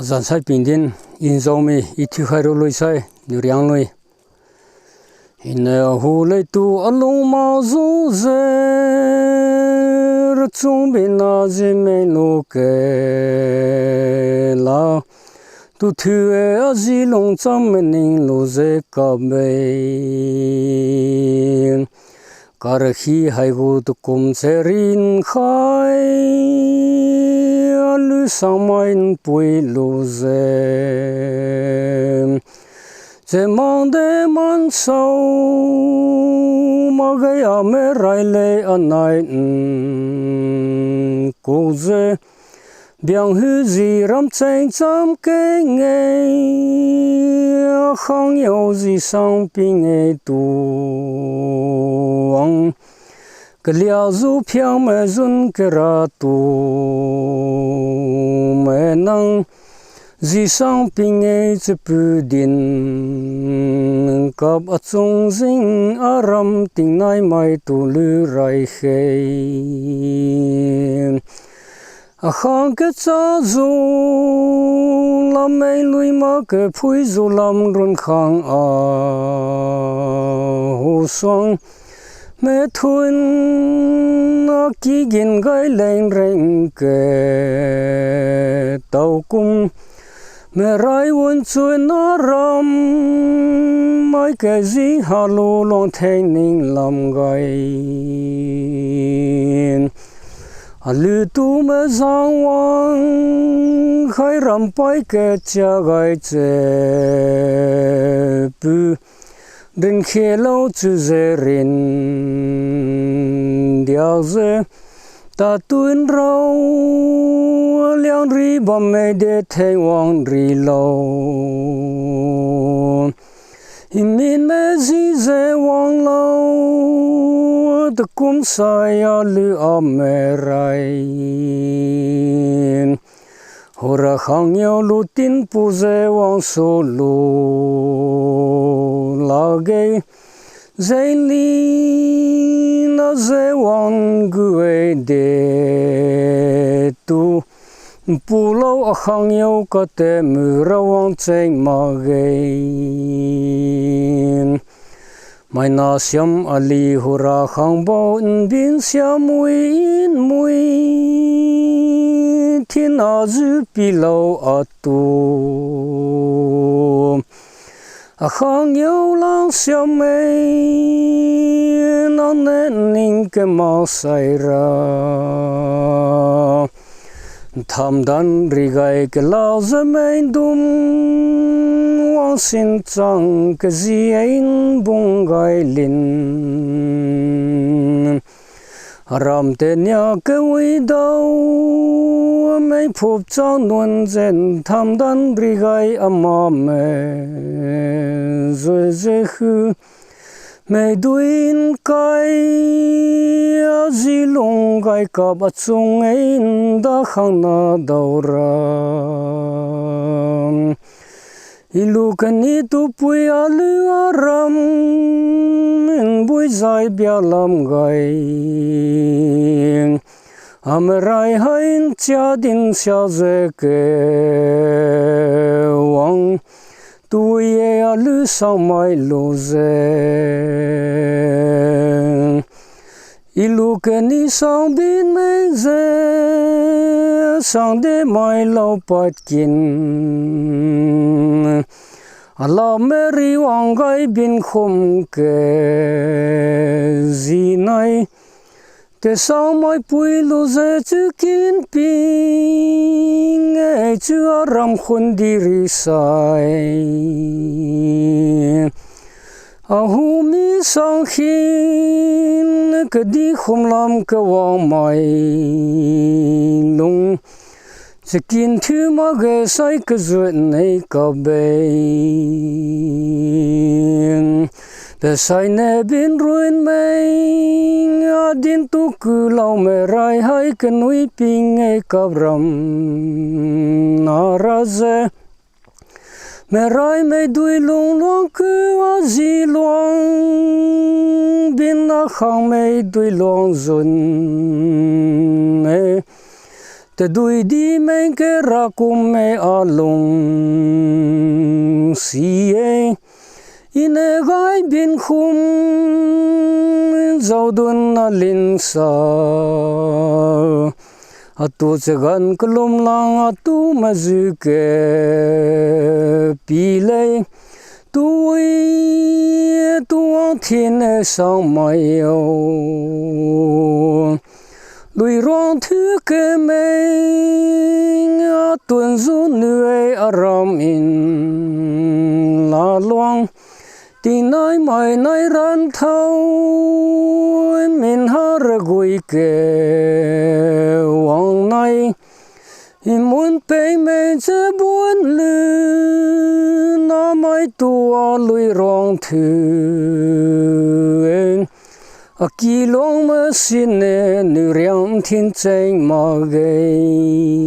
Dàn sai Pingdin Nzau mi itu khairu lui sai Niuriang Lui in hu lei tu along ma zu ze chung bin na ji me no ke la tu thu e ji long cham ning lo ze ka me kar hi hai gu tu kum serin khai lu samain pui lu ze ze mang de man sau ma gai a me rai le anai cô ze biang hư gì ram chang cham ke nge khang yo gì sang ping e tu ang cái liao du phiang me zun ke ra tu me nang di sang ping e che pu din kap a chung jing aram ting nai mai tu lu rai he a khang ke cha zu lam mai lui ma ke phui zu lam run khang a ho song mẹ thun nó kí gìn gai lên rèn kề tàu cung mẹ rai quân chuối nó ram mai cái gì hà lô long thanh ninh làm gai lư tu mẹ giang wang khai ram pai cái cha gai chè pu đến khi lâu chú dễ rin điao dễ ta tuôn rau liang ri bom mê đê thê wang ri lâu in min mê di dễ wang lâu ta kum sai a lư a mê rai hora khang nhau lu tin pu dễ wang so lu lage dây li na dây wang gue de tu pu lâu a khang yêu có thể mưa ra wang chênh mà gây mai na xiêm ali hura khang bao in bin xiêm mui thiên a dư pi lâu a tu khang yêu lang xiêm mây nó nên ninh cái màu say ra tham đan ri gai cái lao dơ mây đum wang xin chang cái gì anh bung gai lin ram tên nhà cái uy đâu mấy phụp chang nuôn zen tham đan ri gai ama mê rồi dễ khứ mẹ đuôi cái gì lông gai cả bắt chung ấy đã khang na đầu ra ilu kani tu pui alu aram bui zai bia lam gai amrai hain cha din sia ze ke wang tu ye alu sang mai lo ze ilu kani sang bin mai ze sang de mai lo pat kin ala meri wang gai bin khom ke zi nai te sang mai pui lo ze chu kin ping e chu aram khun di ri sai ahu mi sang khin ke di khom lam ke wang mai lung skin thu ma ge sai ke zut nei ka be the sai ne bin ruin mai adin tu ku lau me rai hai ke nui ping e ka ram na ra ze mẹ rai mẹ đuôi lung lung cứ a gì luang bin na khang mẹ đuôi lung zun mẹ te đuôi đi mấy cái ra cùng mẹ ở lùng xì ấy in gái bên khum giàu đun linh sa tu sẽ gần cái lùm lang tu mà giữ cái pi lệ tôi thiên sao mày yêu lùi rong thứ cái mình tuần du nuôi aram in la loang tin nói mày nói ran thâu mình har gui cái wang này muốn pe mình sẽ buồn lư nó mới tua lùi rong thứ kỳ long mà xin Niuriang thiên tranh mà gây